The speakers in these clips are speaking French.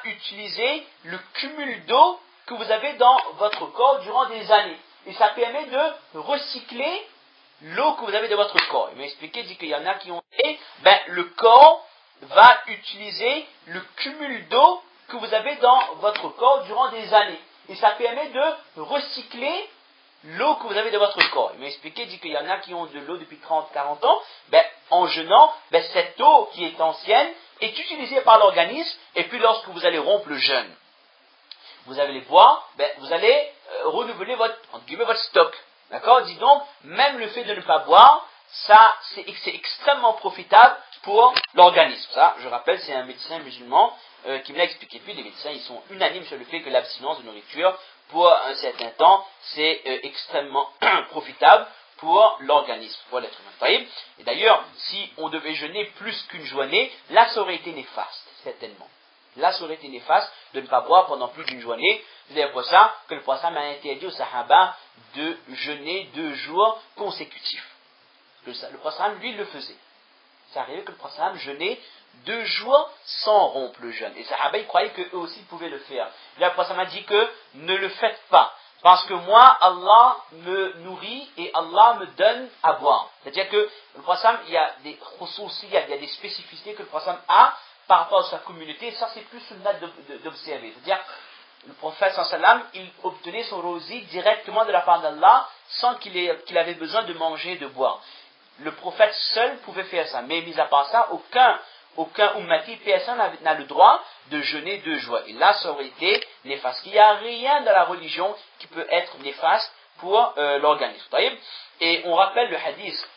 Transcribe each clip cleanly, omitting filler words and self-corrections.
utiliser le cumul d'eau que vous avez dans votre corps durant des années. Et ça permet de recycler l'eau que vous avez dans votre corps. Il m'a expliqué, dit qu'il y en a qui ont dit, le corps va utiliser le cumul d'eau que vous avez dans votre corps durant des années. Et ça permet de recycler l'eau que vous avez dans votre corps. Il m'a expliqué, dit qu'il y en a qui ont de l'eau depuis 30, 40 ans, en jeûnant, cette eau qui est ancienne est utilisée par l'organisme, et puis lorsque vous allez rompre le jeûne, vous allez boire, vous allez renouveler votre stock. D'accord? Dis donc, même le fait de ne pas boire, ça, c'est extrêmement profitable pour l'organisme. Ça, je rappelle, c'est un médecin musulman qui me l'a expliqué. Puis les médecins, ils sont unanimes sur le fait que l'abstinence de nourriture, pour un certain temps, c'est extrêmement profitable pour l'organisme, pour l'être humain. Et d'ailleurs, si on devait jeûner plus qu'une journée, là, ça aurait été néfaste, certainement. Là, ça aurait été néfaste de ne pas boire pendant plus d'une journée. C'est pour ça que le prophète a interdit aux Sahaba de jeûner 2 jours consécutifs. Le prophète, lui, le faisait. C'est arrivé que le prophète jeûnait 2 jours sans rompre le jeûne. Et les Sahaba, ils croyaient qu'eux aussi pouvaient le faire. Là, le prophète a dit que ne le faites pas. Parce que moi, Allah me nourrit et Allah me donne à boire. C'est-à-dire que le prophète, il y a des ressources, il y a des spécificités que le prophète a par rapport à sa communauté. Ça, c'est plus une date d'observer. C'est-à-dire, le prophète sallam, il obtenait son rosi directement de la part d'Allah sans qu'il avait besoin de manger et de boire. Le prophète seul pouvait faire ça. Mais mis à part ça, aucun ummati, personne n'a le droit de jeûner 2 jours. Et là, ça aurait été néfaste. Il n'y a rien dans la religion qui peut être néfaste pour l'organisme. Et on rappelle le hadith.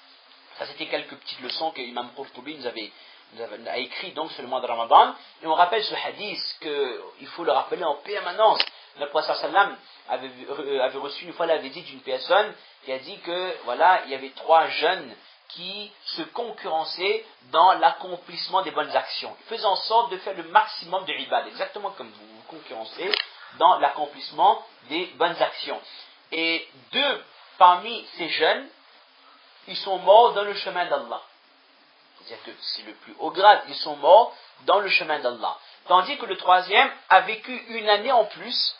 Ça, c'était quelques petites leçons que Imam Qurtubi nous a écrit donc sur le mois de Ramadan. Et on rappelle ce hadith qu'il faut le rappeler en permanence. Le prophète sallam avait reçu une fois la visite d'une personne qui a dit que voilà, il y avait 3 jeunes qui se concurrençaient dans l'accomplissement des bonnes actions. Ils faisaient en sorte de faire le maximum de ibad, exactement comme vous vous concurrencez dans l'accomplissement des bonnes actions. Et 2 parmi ces jeunes, ils sont morts dans le chemin d'Allah. C'est-à-dire que c'est le plus haut grade, ils sont morts dans le chemin d'Allah. Tandis que le 3e a vécu 1 année en plus,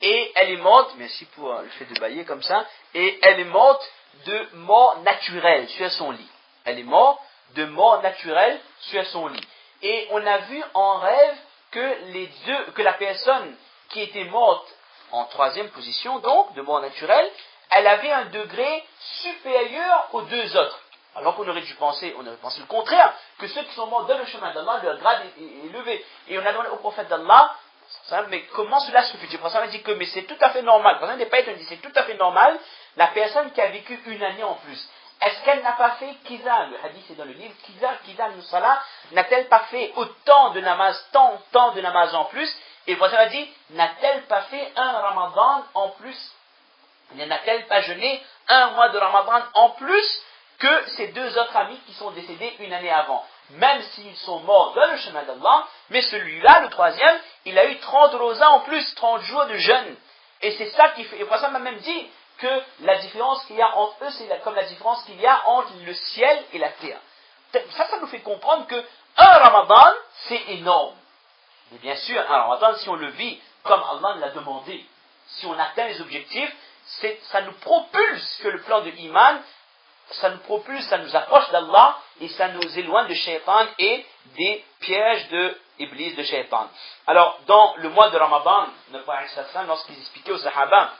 et elle est morte, merci pour le fait de bailler comme ça, et elle est morte de mort naturelle sur son lit. Elle est morte de mort naturelle sur son lit. Et on a vu en rêve que la personne qui était morte en 3e position, donc de mort naturelle, elle avait un degré supérieur aux 2 autres. Alors qu'on aurait pensé le contraire, que ceux qui sont morts dans le chemin d'Allah, leur grade est élevé. Et on a demandé au prophète d'Allah, mais comment cela se fait? Le prophète a dit que mais c'est tout à fait normal. Le prophète n'est pas étonné, c'est tout à fait normal. La personne qui a vécu 1 année en plus, est-ce qu'elle n'a pas fait Kiza? Le hadith est dans le livre, Kiza Nusala, n'a-t-elle pas fait autant de namaz, tant de namaz en plus? Et le prophète a dit, n'a-t-elle pas fait un Ramadan en plus? N'a-t-elle pas jeûné 1 mois de Ramadan en plus que ces 2 autres amis qui sont décédés 1 année avant? Même s'ils sont morts dans le chemin d'Allah, mais celui-là, le 3e, il a eu 30 rosas en plus, 30 jours de jeûne. Et c'est ça qui fait, et le prophète m'a même dit que la différence qu'il y a entre eux, c'est comme la différence qu'il y a entre le ciel et la terre. Ça nous fait comprendre que un Ramadan, c'est énorme. Mais bien sûr, un Ramadan, si on le vit comme Allah l'a demandé, si on atteint les objectifs, ça nous propulse que le plan de Iman, ça nous propulse, ça nous approche d'Allah et ça nous éloigne de Shaitan et des pièges de Iblis, de Shaitan. Alors, dans le mois de Ramadan, lorsqu'ils expliquaient aux Sahaba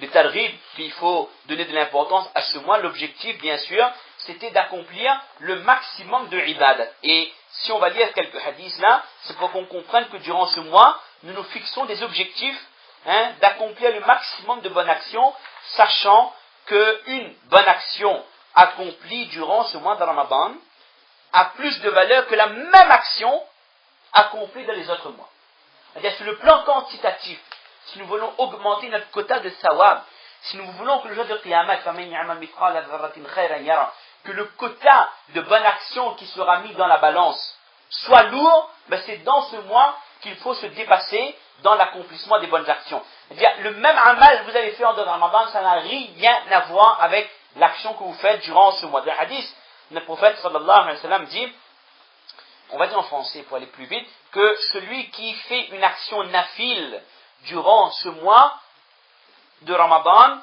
le targhib, qu'il faut donner de l'importance à ce mois, l'objectif, bien sûr, c'était d'accomplir le maximum de ibadat. Et si on va lire quelques hadiths là, c'est pour qu'on comprenne que durant ce mois, nous nous fixons des objectifs d'accomplir le maximum de bonnes actions, sachant qu'une bonne action accomplie durant ce mois de Ramadan a plus de valeur que la même action accomplie dans les autres mois. C'est-à-dire sur le plan quantitatif, si nous voulons augmenter notre quota de sawab, si nous voulons que le jour de Qiyamah, que le quota de bonne action qui sera mis dans la balance soit lourd, c'est dans ce mois qu'il faut se dépasser dans l'accomplissement des bonnes actions. C'est-à-dire, le même amal que vous avez fait en dehors de Ramadan, ça n'a rien à voir avec l'action que vous faites durant ce mois. Le hadith, le prophète sallallahu alayhi wa sallam dit, on va dire en français pour aller plus vite, que celui qui fait une action nafil durant ce mois de Ramadan,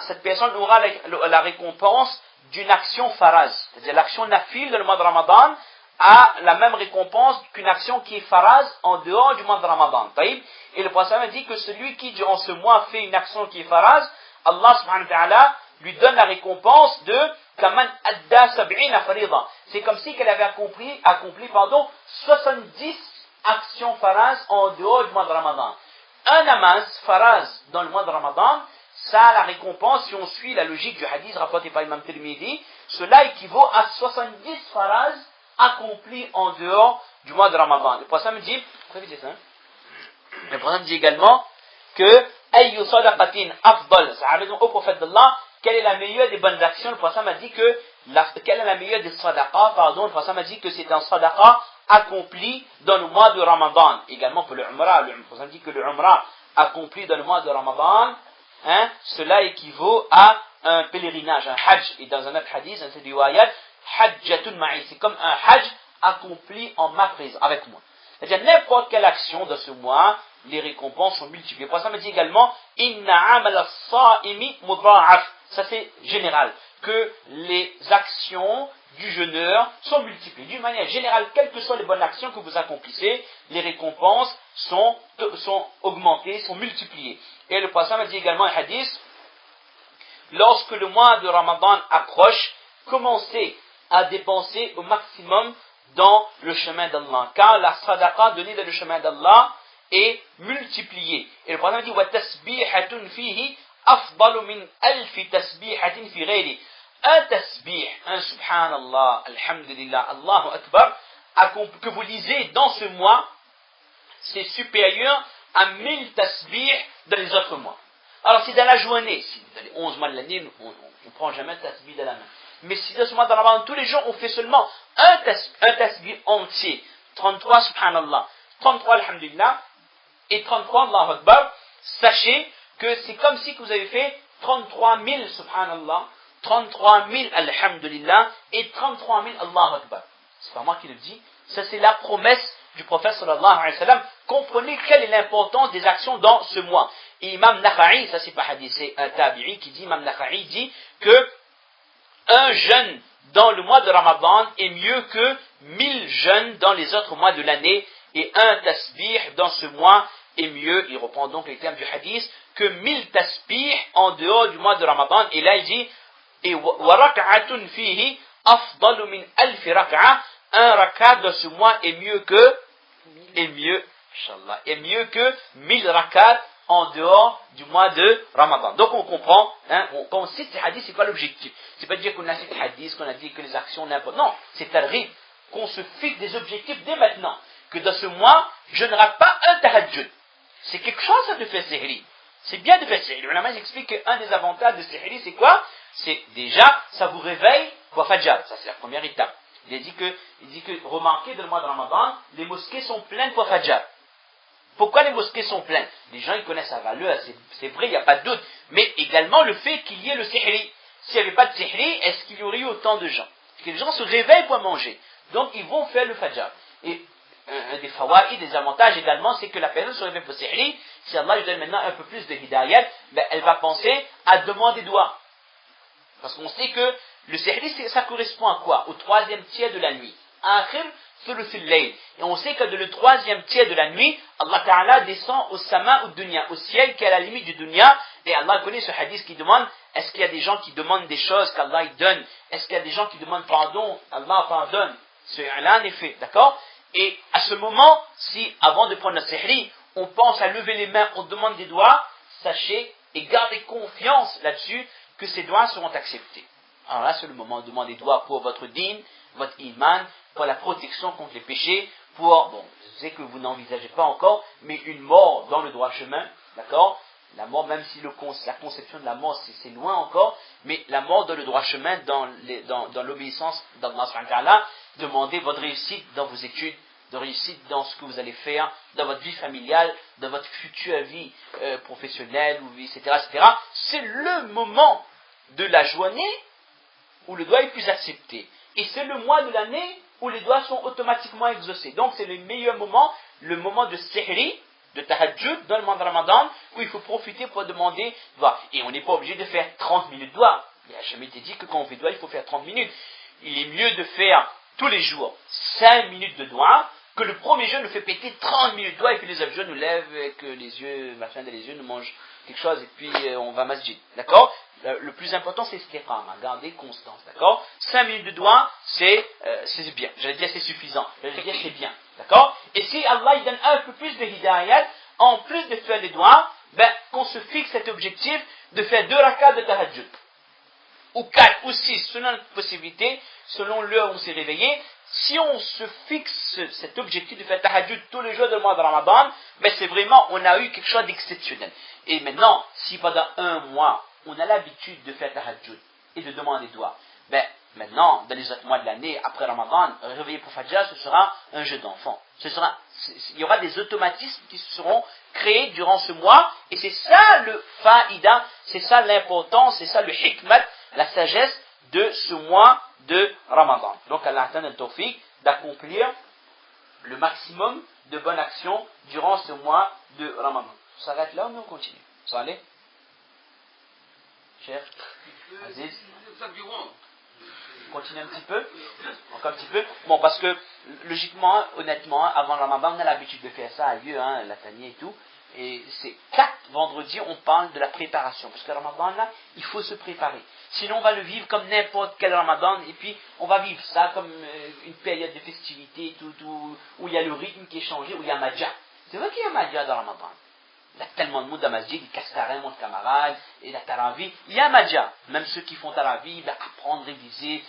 cette personne aura la récompense d'une action faraz. C'est-à-dire l'action nafil dans le mois de Ramadan a la même récompense qu'une action qui est faraz en dehors du mois de Ramadan. Et le prophète a dit que celui qui durant ce mois fait une action qui est faraz, Allah subhanahu wa ta'ala lui donne la récompense de kaman adda sab'ina farida. C'est comme si qu'elle avait accompli 70 actions faraz en dehors du mois de Ramadan. Un namaz faraz dans le mois de Ramadan, ça a la récompense, si on suit la logique du hadith rapporté par Imam Tirmidhi, cela équivaut à 70 faraz accomplis en dehors du mois de Ramadan. Le prophète me dit, le prophète dit également que ayyu sadaqatin afdal, ça arrive donc au prophète d'Allah, quelle est la meilleure des bonnes actions? Le prophète m'a dit que quelle est la meilleure des sadaqas, le prophète m'a dit que c'est un sadaqa accompli dans le mois de Ramadan. Également pour le Umrah, le prophète dit que le Umrah accompli dans le mois de Ramadan, cela équivaut à un pèlerinage, un hajj. Et dans un autre hadith, un riwayat, hajjatun ma'i, c'est comme un hajj accompli en ma présence, avec moi. C'est-à-dire n'importe quelle action de ce mois, les récompenses sont multipliées. Le prophète me dit également, inna amal as-sa'imi mudha'af. Ça c'est général, que les actions du jeûneur sont multipliées. D'une manière générale, quelles que soient les bonnes actions que vous accomplissez, les récompenses sont augmentées, sont multipliées. Et le prophète m'a dit également un hadith, lorsque le mois de Ramadan approche, commencez à dépenser au maximum dans le chemin d'Allah. Car la sadaqa donnée dans le chemin d'Allah est multipliée. Et le prophète dit, وَتَسْبِيحَةٌ فِيهِ أَفْضَلُ مِنْ أَلْفِ تَسْبِيحَةٍ فِي غَيْرِ. Un tasbih, un subhanallah, alhamdulillah, Allahu Akbar, que vous lisez dans ce mois, c'est supérieur à 1000 tasbih dans les autres mois. Alors si dans la journée, si dans les 11 mois de l'année, on ne prend jamais un tasbih de la main. Mais si dans ce mois de Ramadan, tous les jours, on fait seulement un tasbih entier, 33 subhanallah, 33 alhamdulillah, et 33 Allahu Akbar, sachez que c'est comme si vous avez fait 33 000 subhanallah, 33 000 alhamdulillah, et 33 000 Allahu Akbar. C'est pas moi qui le dis, ça c'est la promesse du prophète sallallahu alayhi wa sallam. Comprenez quelle est l'importance des actions dans ce mois. Et Imam Nakha'i, ça c'est pas hadith, c'est un tabi'i qui dit, Imam Nakha'i dit que un jeûne dans le mois de Ramadan est mieux que 1000 jeûnes dans les autres mois de l'année, et un tasbih dans ce mois est mieux, il reprend donc les termes du hadith, que 1000 tasbih en dehors du mois de Ramadan. Et là il dit, et waraka'atun fihi afdalu min alfi raka'a, un rakat dans ce mois est mieux que 1000 rakats en dehors du mois de Ramadan. Donc on comprend, quand on cite ces hadiths, c'est quoi l'objectif? C'est pas dire qu'on a cité hadiths, qu'on a dit que les actions n'importe. Non, c'est arrive qu'on se fixe des objectifs dès maintenant. Que dans ce mois, je ne rate pas un tahajjud. C'est quelque chose ça de faire sihri. C'est bien de faire sihri. Le ulama explique qu'un des avantages de sihri, c'est quoi? C'est déjà, ça vous réveille pour Fajr. Ça c'est la première étape. Il dit que, remarquez dans le mois de Ramadan, les mosquées sont pleines pour Fajr. Pourquoi les mosquées sont pleines? Les gens ils connaissent sa valeur, c'est vrai, il n'y a pas de doute. Mais également le fait qu'il y ait le sihri. S'il n'y avait pas de sihri, est-ce qu'il y aurait eu autant de gens? Parce que les gens se réveillent pour manger. Donc ils vont faire le Fajr. Et un des fawaïd, des avantages également, c'est que la personne se réveille pour sihri. Si Allah lui donne maintenant un peu plus de hidayat, ben, elle va penser à demander doigt. Parce qu'on sait que le sihri, ça correspond à quoi? Au troisième tiers de la nuit. Akhir thuluthul layl. Et on sait que dans le troisième tiers de la nuit, Allah Ta'ala descend au sama ou dunya, au ciel qui est à la limite du dunya. Et Allah connaît ce hadith qui demande, est-ce qu'il y a des gens qui demandent des choses qu'Allah donne? Est-ce qu'il y a des gens qui demandent pardon? Allah pardonne. Cela en effet, d'accord? Et à ce moment, si avant de prendre le sihri, on pense à lever les mains, on demande des doigts, sachez et gardez confiance là-dessus que ces doigts seront acceptés. Alors là, c'est le moment de demander des doigts pour votre dîn, votre iman, pour la protection contre les péchés, pour, bon, je sais que vous n'envisagez pas encore, mais une mort dans le droit chemin, d'accord? La mort, même si la conception de la mort, c'est loin encore, mais la mort dans le droit chemin, dans l'obéissance d'Allah subhanahu wa ta'ala, demandez votre réussite dans vos études, de réussite dans ce que vous allez faire, dans votre vie familiale, dans votre future vie professionnelle, ou etc., etc. C'est le moment de la journée où le doigt est plus accepté. Et c'est le mois de l'année où les doigts sont automatiquement exaucés. Donc c'est le meilleur moment, le moment de sihri, de tahajjud, dans le mois de Ramadan, où il faut profiter pour demander doigts. Et on n'est pas obligé de faire 30 minutes doigts. Il n'a jamais été dit que quand on fait doigt, il faut faire 30 minutes. Il est mieux de faire tous les jours 5 minutes de doigts, que le premier jour nous fait péter 30 minutes de doigts, et puis les autres jours nous lèvent, et que les yeux, machin de les yeux, nous mangent quelque chose, et puis on va masjid. D'accord? Le plus important, c'est istiqama, garder constance. D'accord? 5 minutes de doigts, c'est bien. J'allais dire c'est suffisant. J'allais dire c'est bien. D'accord? Et si Allah il donne un peu plus de hidayat, en plus de faire les doigts, ben, qu'on se fixe cet objectif de faire 2 rakats de tahajjud. Ou 4 ou 6, selon notre possibilité, selon l'heure où on s'est réveillé. Si on se fixe cet objectif de faire tahajjud tous les jours du mois de Ramadan, ben c'est vraiment, on a eu quelque chose d'exceptionnel. Et maintenant, si pendant un mois, on a l'habitude de faire tahajjud et de demander doigts, ben maintenant, dans les autres mois de l'année, après Ramadan, réveiller pour Fajr, ce sera un jeu d'enfant. Il y aura des automatismes qui seront créés durant ce mois, et c'est ça le faïda, c'est ça l'importance, c'est ça le hikmat, la sagesse de ce mois de Ramadan. Donc Allah attend le tawfiq d'accomplir le maximum de bonnes actions durant ce mois de Ramadan. On s'arrête là ou on continue? Ça allait? Cher Aziz, continue un petit peu? Encore un petit peu? Bon, parce que logiquement, honnêtement, avant le Ramadan, on a l'habitude de faire ça à lieu, la tanière et tout. Et c'est 4 vendredis, on parle de la préparation. Parce que le Ramadan, là, il faut se préparer. Sinon, on va le vivre comme n'importe quel Ramadan. Et puis, on va vivre ça comme une période de festivité, où il y a le rythme qui est changé, où il y a Madja. C'est vrai qu'il y a Madja dans le Ramadan. Il y a tellement de monde dans Masjid, ils cassent carrément mon camarade, et la tarawih. Il y a Madja. Même ceux qui font tarawih, apprendre, réviser,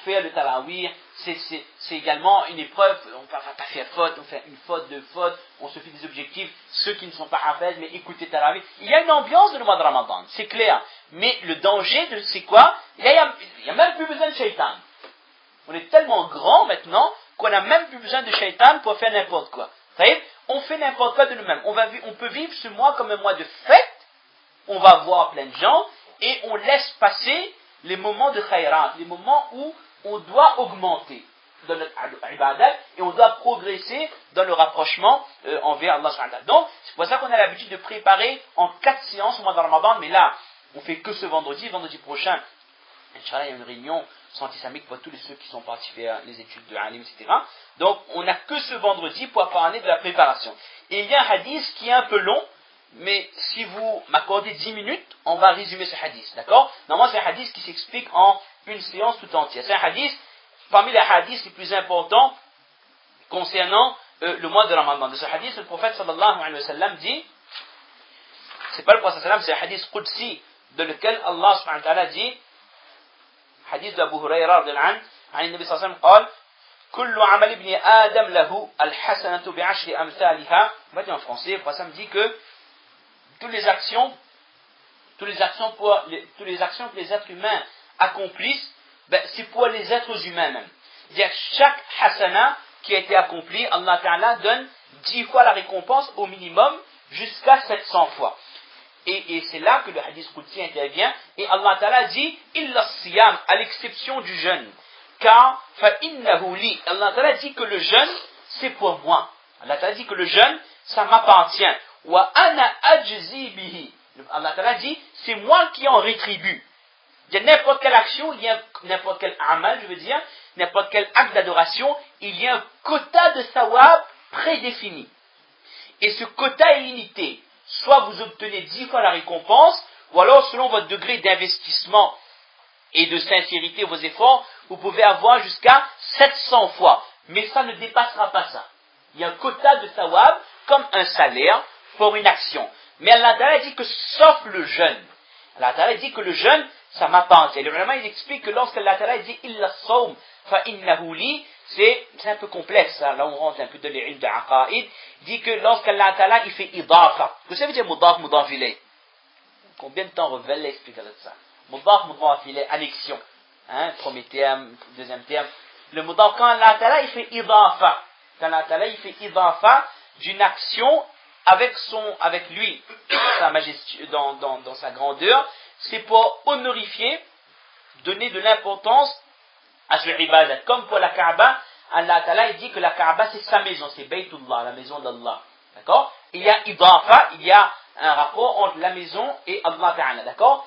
faire le tarawih, c'est également une épreuve. On ne va pas faire faute, on fait une faute, 2 fautes, on se fait des objectifs. Ceux qui ne sont pas hafez, mais écoutez tarawih. Il y a une ambiance dans le mois de Ramadan, c'est clair. Mais le danger, c'est quoi? Il n'y a même plus besoin de shaitan. On est tellement grand maintenant qu'on n'a même plus besoin de shaitan pour faire n'importe quoi. On fait n'importe quoi de nous-mêmes. On peut vivre ce mois comme un mois de fête. On va voir plein de gens et on laisse passer les moments de khayrat, les moments où on doit augmenter dans notre ibadat et on doit progresser dans le rapprochement envers Allah subhanahu wa ta'ala. Donc, c'est pour ça qu'on a l'habitude de préparer en 4 séances au mois de Ramadan, mais là, on fait que ce vendredi prochain. Inch'Allah, il y a une réunion scientifique pour tous ceux qui sont partis faire les études de Alim, etc. Donc, on n'a que ce vendredi pour parler de la préparation. Et il y a un hadith qui est un peu long, mais si vous m'accordez 10 minutes, on va résumer ce hadith, d'accord? Normalement, c'est un hadith qui s'explique en une séance tout entière. C'est un hadith, parmi les hadiths les plus importants concernant le mois de Ramadan. De ce hadith, le prophète sallallahu alayhi wa sallam dit, c'est pas le prophète sallallahu alayhi wa sallam, c'est un hadith qudsi, de lequel Allah subhanahu wa ta'ala dit, حديث أبو هريرة رضي الله عنه عن النبي صلى الله عليه وسلم قال كل عمل ابن آدم له الحسنة بعشر أمثالها. On va dire en français, le prophète dit que toutes les actions que les êtres humains accomplissent, c'est pour les êtres humains même. C'est-à-dire chaque hasana qui a été accompli, Allah Ta'ala donne 10 fois la récompense au minimum jusqu'à 700 fois. Et c'est là que le hadith Qudsi intervient. Et Allah Ta'ala dit illa siyam, à l'exception du jeûne. Car fa innahu li. Allah Ta'ala dit que le jeûne, c'est pour moi. Allah Ta'ala dit que le jeûne, ça m'appartient. Wa ana ajzi bihi. Allah Ta'ala dit, c'est moi qui en rétribue. Il y a n'importe quelle action, il y a n'importe quel amal, je veux dire, n'importe quel acte d'adoration, il y a un quota de sawab prédéfini. Et ce quota est limité. Soit vous obtenez 10 fois la récompense, ou alors selon votre degré d'investissement et de sincérité, vos efforts, vous pouvez avoir jusqu'à 700 fois. Mais ça ne dépassera pas ça. Il y a un quota de sawab comme un salaire pour une action. Mais Allah Ta'ala dit que sauf le jeûne. Allah Ta'ala dit que le jeûne, ça m'appartient. Les ulama, ils expliquent que lorsqu'Allah Ta'ala dit illa sawm fa innahu li, c'est un peu complexe, ça. Là on rentre un peu dans les ilms de aqaïd. Il dit que lorsqu'Allah Ta'ala il fait idafa. Que ça veut dire mudaf ilayh? Combien de temps Revel explique ça? Mudaf ilayh, annexion. Premier terme, deuxième terme. Le mudaf, quand Allah Ta'ala il fait idafa. Quand Allah Ta'ala il fait idafa d'une action avec lui, sa majesté, dans sa grandeur, c'est pour honorifier, donner de l'importance à ce ibadat. Comme pour la Kaaba, Allah Ta'ala il dit que la Kaaba c'est sa maison, c'est Baytullah, la maison d'Allah. D'accord? Il y a idafa, il y a un rapport entre la maison et Allah Ta'ala. D'accord?